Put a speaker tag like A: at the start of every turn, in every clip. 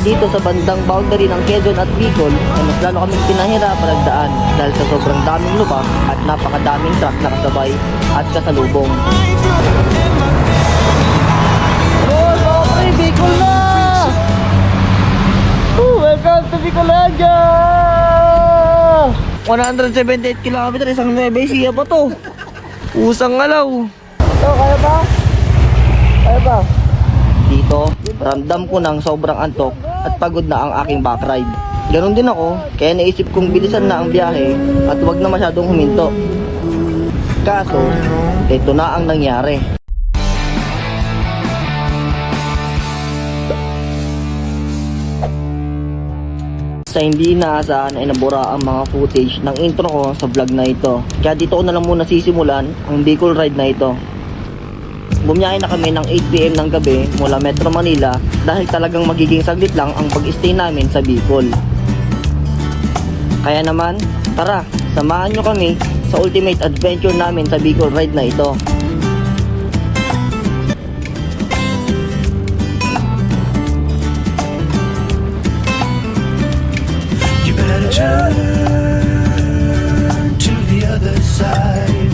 A: dito sa bandang boundary ng Quezon at Bicol ay mas lalo kaming pinahirapan nagdaan dahil sa sobrang daming lubak at napakadaming truck na kasabay at kasalubong. Oh, okay, Bicol na! Welcome to Bicolandia! 178 km, isang Nueva Ecija pa to. Usang ngalaw. Ito, kaya ba? Kaya ba? Dito, ramdam ko ng sobrang antok at pagod na ang aking backride. Ganon din ako, kaya naisip kong bilisan na ang biyahe at wag na masyadong huminto. Kaso, ito na ang nangyari. Sa hindi inaasahan ay nabura ang mga footage ng intro ko sa vlog na ito. Kaya dito ko na lang muna sisimulan ang Bicol ride na ito. Bumiyahe na kami ng 8 PM ng gabi mula Metro Manila dahil talagang magiging saglit lang ang pag-stay namin sa Bicol. Kaya naman, tara, samahan nyo kami sa ultimate adventure namin sa Bicol ride na ito.
B: You better turn to the other side.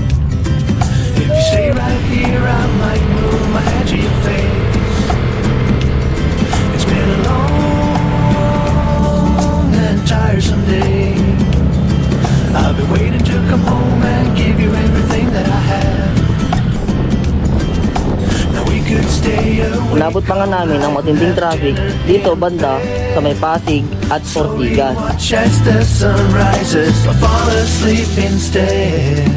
B: If you stay right here, I might move my hand to your face. It's been a long and tiresome day. I've been waiting to come home and give you everything that I have. Now we could stay away.
A: Inabot pa nga namin ang matinding traffic dito banda sa may Pasig at Ortigas.
B: Watch as the sun rises, I'll fall asleep instead.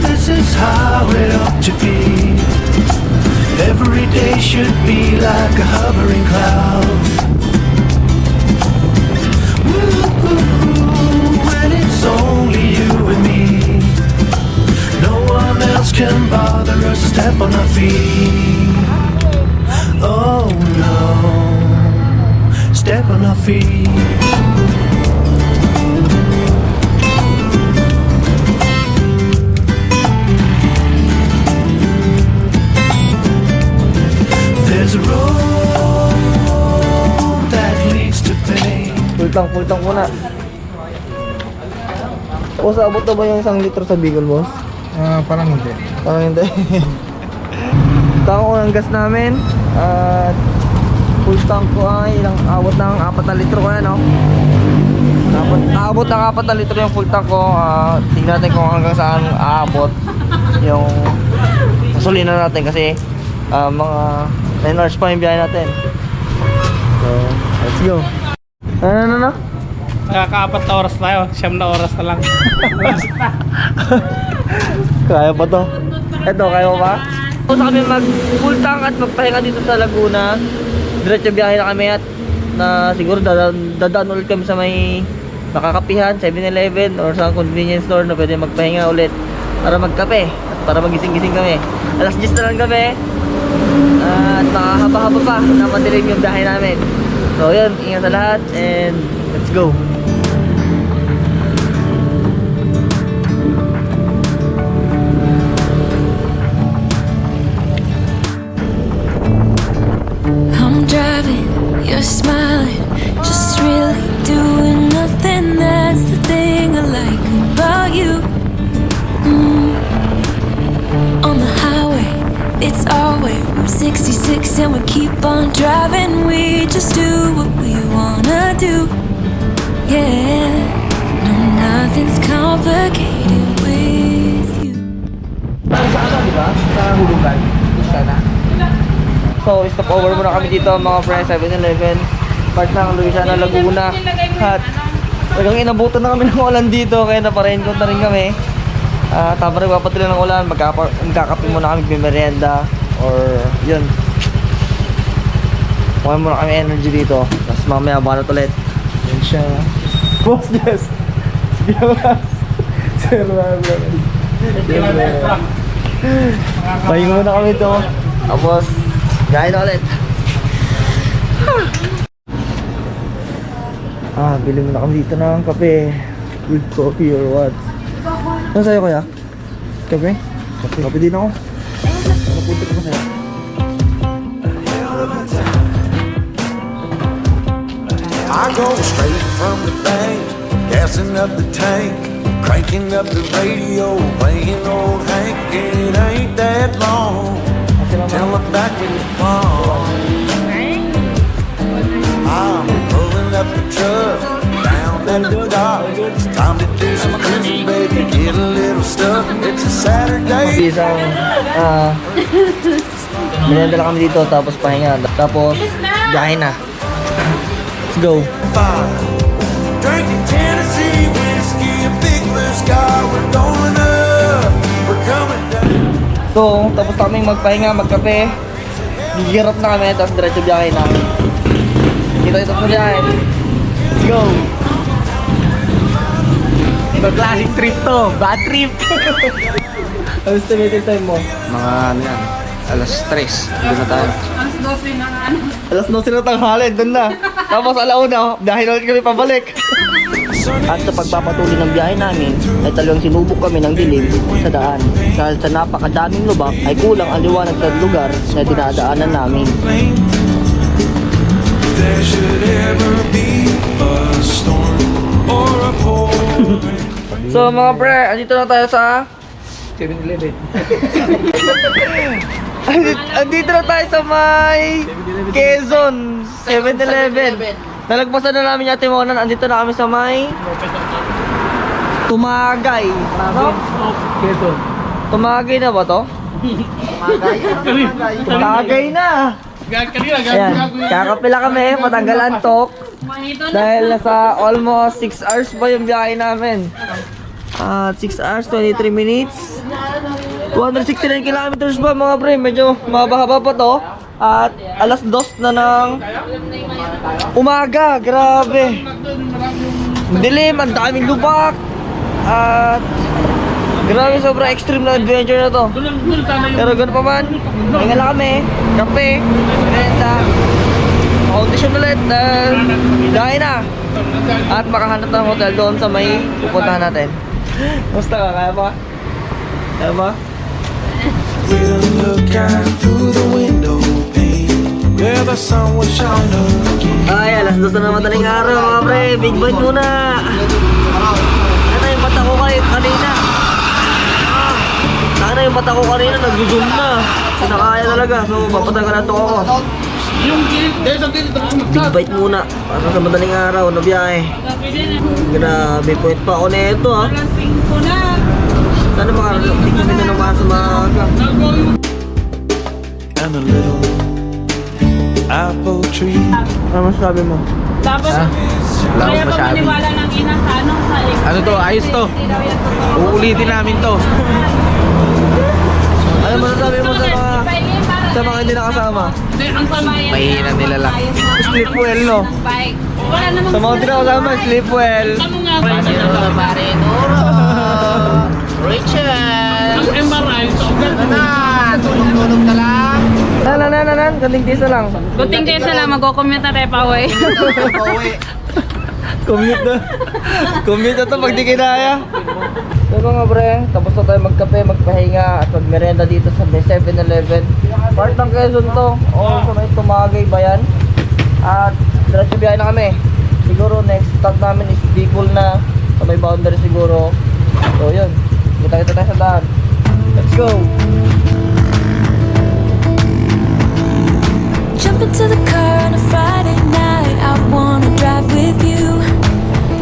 B: This is how it ought to be. Every day should be like a hovering cloud. When it's only you and me, no one else can bother us to step on our feet. Oh no, step on our feet. There's a road that leads to pain.
A: Pultang muna. Boss, abot na ba yung 1 litro sa Bicol, boss?
C: Parang hindi.
A: Parang hindi. Tango ko ng gas namin. At full tank ko ay ilang abot ng 4 na litro ko yan, no? Abot ng 4 na litro yung full tank ko. Tingnan natin kung hanggang saan aabot yung gasolina natin kasi mga 9 hours pa yung biyahe natin. So, let's go. Ano?
C: Nakaka-4 na oras tayo, 9 na oras na lang.
A: Kaya pa to. Eto, kaya mo ba? Sa kami mag full tank at magpahinga dito sa Laguna. Diretso biyahe na kami at siguro dadaan ulit kami sa may makakapihan, 7-Eleven or sa convenience store na pwede magpahinga ulit para magkape at para magising-gising kami. Alas 10 na lang kami at makahaba-haba pa na madilim yung biyahe namin. So yun, ingat sa lahat and let's go.
D: Driving, you're smiling, just really doing nothing. That's the thing I like about you. On the highway, it's our way, Route 66, and we keep on driving. We just do what we wanna do. Yeah, no, nothing's complicated with you.
A: Sa ano, diba? Sa hulugan. Gusto na. So, stop over muna kami dito mga friends, 7-Eleven, part ng Louisiana, Laguna. At talagang inabutan na kami ng ulan dito, kaya napa-raincoat na rin kami. Tama rin papatuloy ng ulan, magkakape muna kami, merienda, or yun. Kuha muna kami energy dito, tapos mamaya banat ulit. Yan siya. Boss Jess! Sir Robert. Pahinga muna kami ito. Tapos, kain na ulit. Bili muna kami dito ng kape. With coffee or what. Ano sa'yo kaya? Kape? Kape din ako. Napunta ko sa'yo.
B: go straight from the bank, gassing up the tank, cranking up the radio, playing old Hank. It ain't that long till I'm back in the farm. I'm pulling up the truck down at the dock. It's time to do some cruising, baby, get a little stuck. It's a Saturday.
A: Isang, minenda lang kami dito, tapos pahinga. Tapos, biyahe na. Let's go.
B: Drinking Tennessee whiskey, a big blue sky. We're going up, we're coming down.
A: So, tapos kaming magpahinga, magkape. Gigirap na kami, tapos diretso biyahe namin. Ito sa biyahe. Let's go. Ito, classic trip to. Bad trip. Ano estimated time mo?
E: Mga ano yan, alas 3, doon na tayo.
A: Alas 12 na tanghali, doon na. Tapos alauna, dahil ulit kami pabalik. At sa pagpapatuloy ng biyahe namin, ay talagang sinubok kami ng dilim sa daan. Dahil sa napakadaming lubak, ay kulang ang liwanag sa lugar na dinadaanan namin.
B: If there should ever be a storm or a pour.
A: So mga pre, andito na tayo sa
E: 7-Eleven.
A: andito na tayo sa may Quezon 7-Eleven. Nalagpasan na namin yung Ate Monan. Andito na kami sa may Tumagay. No?
C: Quezon.
A: Tumagay na ba to? Tumagay na.
C: Kanina,
A: Ayan, kakapila kami, patanggal antok. Dahil nasa almost 6 hours pa yung biyahe namin. 6 hours, 23 minutes. 269 kilometers pa mga pre, medyo mahaba-haba pa to. At alas 2 na ng umaga, grabe. Dilim, ang daming lubak. At grabe, sobrang extreme na adventure na to. Pero gano'n pa man, hinga lang kami, kape, renta, audition ulit, dahil na. At makahanap ng hotel doon sa may pupuntahan natin. Musta ka? Kaya pa? Kaya pa?
B: We'll look out through the window pane where the sun will shine again.
A: Ay, alas 2 na madaling araw mga pre, big bite muna. Ano yung mata ko kanina? Sana yung mata ko kanina, nag-zoom na. Sinakaya talaga, so papatagal to ako. Big bite muna, para sa madaling araw na biyahe. Grabe, point pa ako na ito ha. Sana makarating kami na naman sa maaga.
B: And a little apple tree.
A: Ano masasabi mo?
F: Tapos,
E: Wala
F: kaya
E: akong
F: pa
E: masabi.
F: maniwala ng ina sa ano, sa
E: Ano to, ayos to. Uulitin namin to.
A: Ano masasabi mo sa mga hindi nakasama?
E: Mahihina nila lang.
A: Sleep well, no?
F: Wala namang
A: Sa mga hindi nakasama, sleep well.
F: Ano nga?
A: Nan, kaling tisa lang.
F: Buting din sila, mag-commute na tayo pa uwi.
A: Commute na to pag di kinaya. So mga bre, tapos na tayo magkape, magpahinga at magmerenda dito sa 7-Eleven. Part ng Quezon to, o sa may Tumagay ba yan? At diretso biyahe na kami. Siguro next stop namin is Bicol na, sa may boundary siguro. So yun, kita-kita tayo sa daan. Let's go!
D: Jump into the car on a Friday night. I wanna drive with you.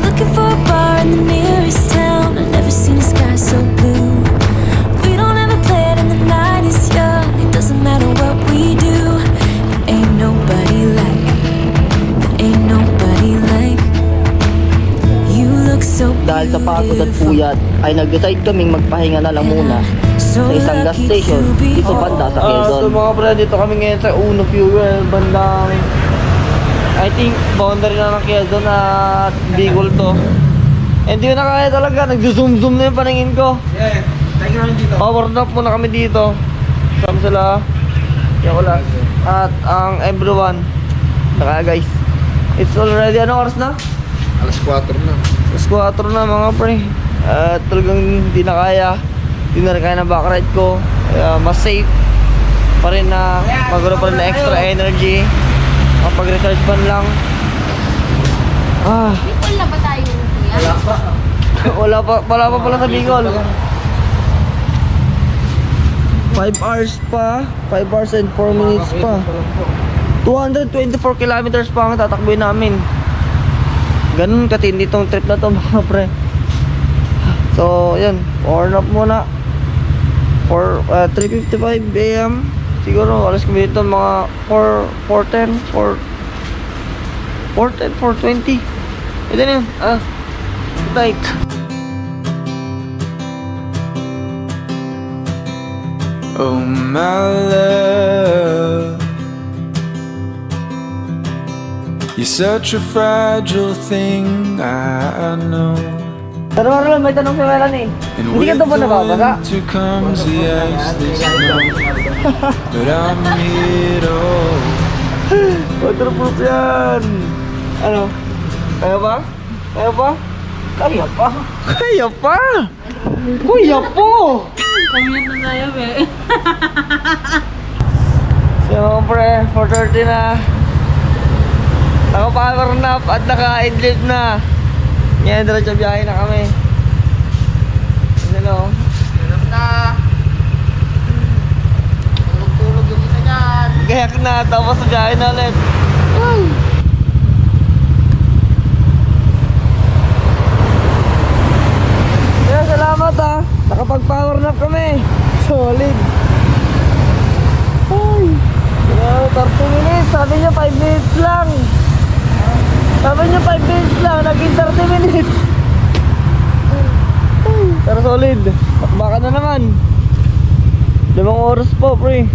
D: Looking for a bar in the nearest town. I've never seen a sky so blue. We don't ever play it and the night is young. It doesn't matter what we do. There ain't nobody like. There ain't nobody like. You look so
A: Dahil sa pagod at puyat, ay nag-decide kaming magpahinga na lang muna
D: so
A: sa isang gas
D: lucky
A: station
D: to be
A: dito banda sa Quezon.
E: So
A: mga pre, dito kami ngayon sa Uno Fuel, bandang I think boundary na ng Quezon at Bicol to. Hindi ko na kaya talaga, nag-zoom-zoom na yung paningin ko.
E: Yeah, thank you dito.
A: Powered up muna kami dito. Sama sila, Yakulas, at ang everyone. Naka guys, it's already ano oras na?
E: Alas 4 na.
A: Alas 4 na mga pre. At talagang hindi na kaya. Hindi na rin kaya na backride ko. Kaya mas safe pa rin na magkaroon pa rin na extra energy. Kapag recharge ban lang.
G: Bicol na ba tayo, kuya?
A: Wala pa pala sa Bicol. 5 hours pa. 5 hours and 4 minutes pa. 224 kilometers pa ang tatakbuhin namin. Ganun katindi tong trip na to mga pre. So, yan. Warm up muna. For 3:55 AM. Siguro, alas kami dito mga 4:10, 4:20. Ito na yun. Tight.
B: Oh my love, you're such a fragile thing, I know.
A: Pero Marlon, may tanong si Melanie.
B: And
A: Hindi ka
B: with
A: daw ba
B: the
A: nababasa?
B: winter comes the ice, they snow, but I'm here to hold.
A: Waterproof yan. Ano? Kaya ba? Kaya ba? Kaya pa. Kaya pa? Kuya po!
F: Commute na tayo, be.
A: Siyempre, 4:30 na. Naka-power nap at naka-idlip na. Ngayon, diretso biyahe na kami. Ano? Tulog na. Tulog yung isa dyan. Gayak na, tapos biyahe na ulit. Ay. Kaya salamat nakapag-power nap kami. Solid. Ay. 30 minutes. Sabi niya 5 minutes lang. Sabi niya 5 minutes lang. Naging 30 minutes. Ay. Pero solid. Baka na naman. 5 oras po, pre.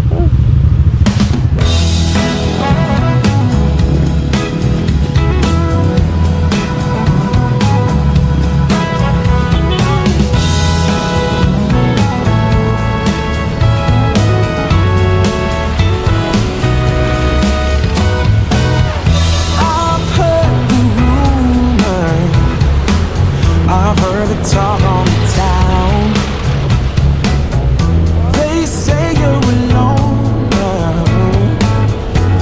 B: I've heard the talk on the town. They say you're alone now.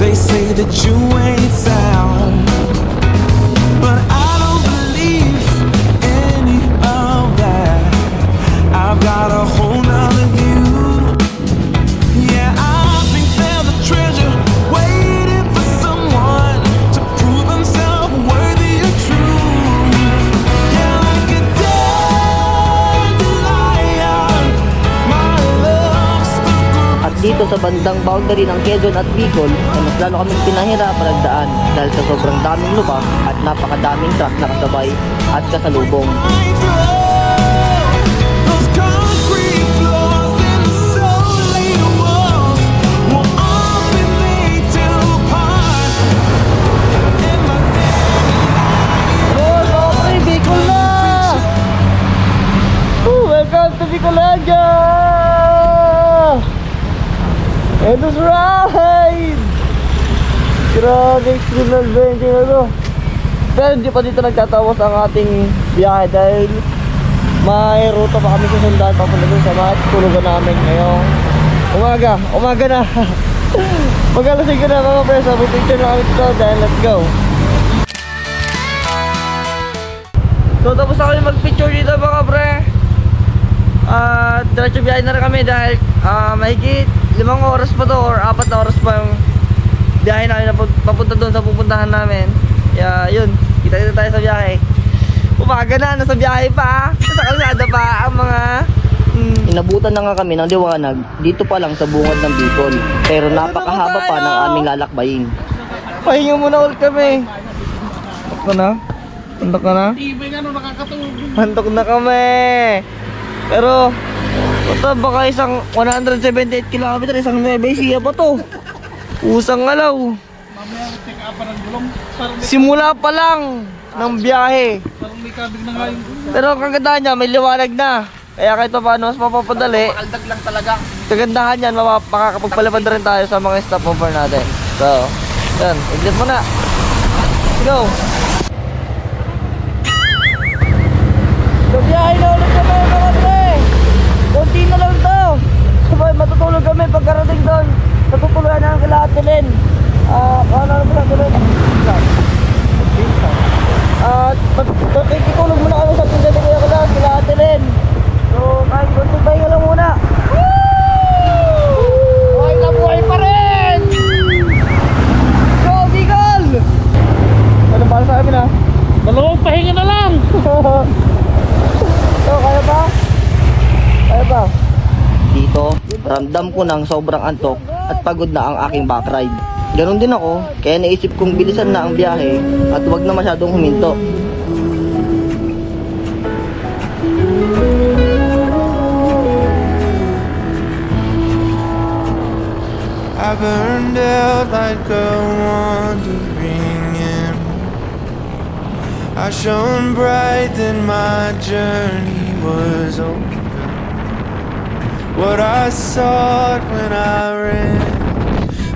B: They say that you ain't sound. But I don't believe any of that. I've got a whole nother view. Yeah, I think there's a treasure waiting for someone to prove himself worthy or true.
A: At dito sa bandang boundary ng Quezon at Bicol, ay mas lalo kaming pinahirapan nagdaan dahil sa sobrang daming lupa at napakadaming truck na kasabay at kasalubong. Bicol na! Welcome to Bicolandia! Edo's Ride! Grabe, extreme adventure na to. Pero hindi pa dito nagtatapos ang ating biyahe dahil may ruta pa kami susundan papunta dun sa matutulugan namin ngayong umaga na. Mag-alasing ko na mga pre, so picture na kami dito, then let's go. So tapos na kami mag-picture dito mga pre. Diretso biyahe na rin kami dahil mahigit 5 oras pa to or 4 na oras pa yung biyahe namin na papunta doon sa pupuntahan namin. Kaya yun, kita tayo sa biyahe. Umaga na, nasa biyahe pa. Nasa kalsada pa ang mga inabutan na nga kami ng liwanag dito pa lang sa bungad ng Bicol. Pero napakahaba pa ng aming lalakbayin. Pahinga muna ulit kami. Antok ka na?
C: Tibay nga nung nakakatulog.
A: Antok na kami. Pero ito baka isang 178 km, isang Nueva Ecija pa to. Usang ngalaw.
C: Mamaya check up pa ng gulong.
A: Simula pa lang ng biyahe.
C: Parang may kabig na nga yung gulong.
A: Pero ang kagandahan niya, may liwanag na. Kaya kahit pa paano, mas mapapadali.
C: Makaldag lang talaga.
A: Kagandahan yan, makakapagpalipad na rin tayo sa mga stopover natin. So, yan, exit mo na. Let's go. So, biyahe na ulit kami mga pre. Kunti na lang to. Sabay, matutulog kami pagkarating doon. Natutuluyan na ang Kilatilin. Kano na pala tuloy? So, kitulog muna kami sa tinda ni Kuya Kalas, sila Ate Len. So, kahit konting pahinga lang muna. Buhay na buhay pa rin! Go, Bicol! Ano para sa amin, ha?
C: Dalawang pahinga na lang.
A: So, kaya ba? Kaya ba? Dito, ramdam ko ng sobrang antok at pagod na ang aking back ride. Ganon din ako, kaya naisip kong bilisan na ang biyahe at wag na masyadong huminto.
B: I burned out like a wandering ember. I shone bright, then my journey was over. What I sought when I ran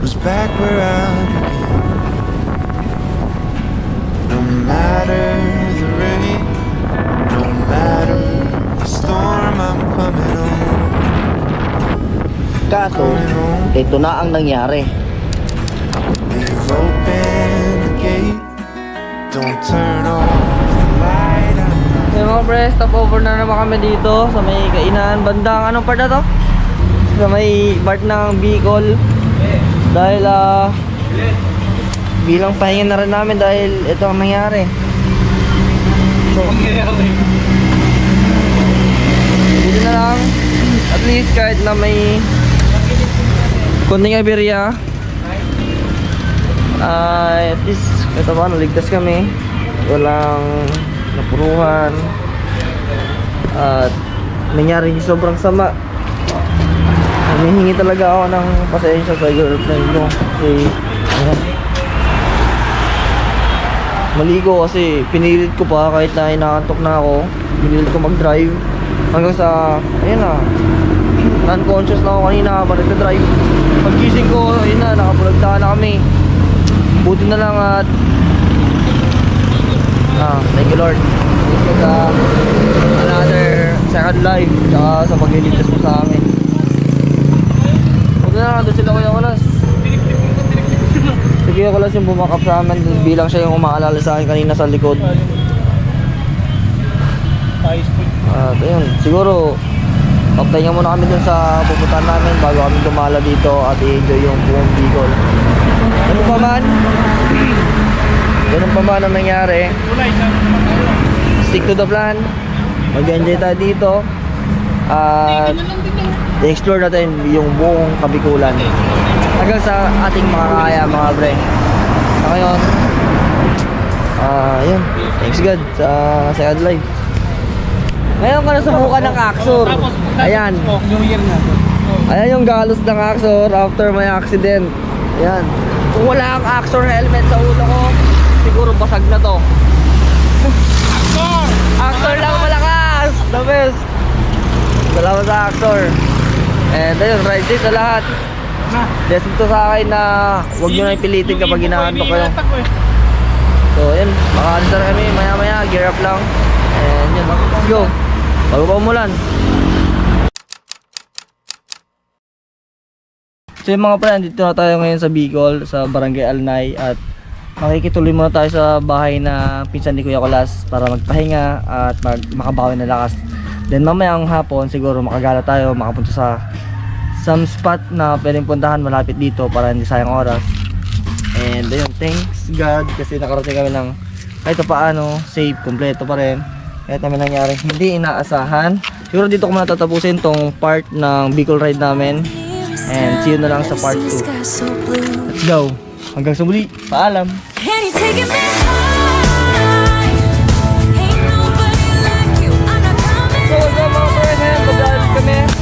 B: was back where I began. No matter the rain, no matter the storm, I'm coming home.
A: Kaso, ito na ang nangyari.
B: Leave open the gate, don't turn off the light.
A: Yung mga pre, stop over na naman kami dito sa may kainan. Bandang anong part na to? Sa may part ng Bicol. Dahil bilang pahinga na rin namin dahil ito ang nangyari. So, dito na lang. At least kahit na may konting aberya, at least ito ba, naligtas kami. Walang napuruhan at nangyari yung sobrang sama. Hinihingi talaga ako ng pasensya sa girlfriend ko kasi ayan, maligo kasi pinilit ko pa kahit na inaantok na ako. Pinilit ko mag-drive hanggang sa ayun na, non-conscious na ako kanina habang nagka-drive. Paggising ko, ayun na, nakapulagtaan na kami. Buti na lang at thank you Lord sa another second life tsaka sa pagliligtas mo sa amin. Buti na lang, doon sila Kuya Kalas. Si Kuya Kalas yung bumakap sa amin bilang siya yung umaalala sa akin kanina sa likod. At ayun, siguro papahinga muna kami dun sa pupuntahan namin bago kami dumala dito at i-enjoy yung buong Bicol. Ganun pa man ang nangyari, stick to the plan, mag-enjoy tayo dito at i-explore natin yung buong Kabikulan hanggang sa ating makakaya mga bre. Sa ngayon, yun, thanks God sa second life. Ngayon ka nasubukan ng Axor. Ayan,
C: New Year na.
A: ayan yung galos ng Axor after my accident. Ayan, kung wala ang Axor helmet sa ulo ko, siguro basag na to. Axor lang malakas, the best. Salamat sa Axor. And ayun, ride safe sa lahat. Lesson to sa akin na huwag nyo na ipilitin kapag inaantok kayo. So ayun, makaalis na kami maya maya, gear up lang. And yun, let's go. Bago pa umulan. So yung mga friend, dito na tayo ngayon sa Bicol, sa Barangay Alnay. At makikituloy muna tayo sa bahay na pinsan ni Kuya Kalas para magpahinga at makabawi na lakas. Then mamayang hapon siguro makagala tayo, makapunta sa some spot na pwedeng puntahan malapit dito para hindi sayang oras. And ayun, thanks God kasi nakarating kami ng kahit paano safe, kompleto pa rin. Kahit namin nangyari hindi inaasahan. Siguro dito ko muna tatapusin tong part ng Bicol ride namin. And see you na lang sa part 2. Let's go. Hanggang sa muli. Paalam.
D: And you're taking me high. Ain't nobody like you. I'm not coming.
A: So, mga friends, mag-aalis kami.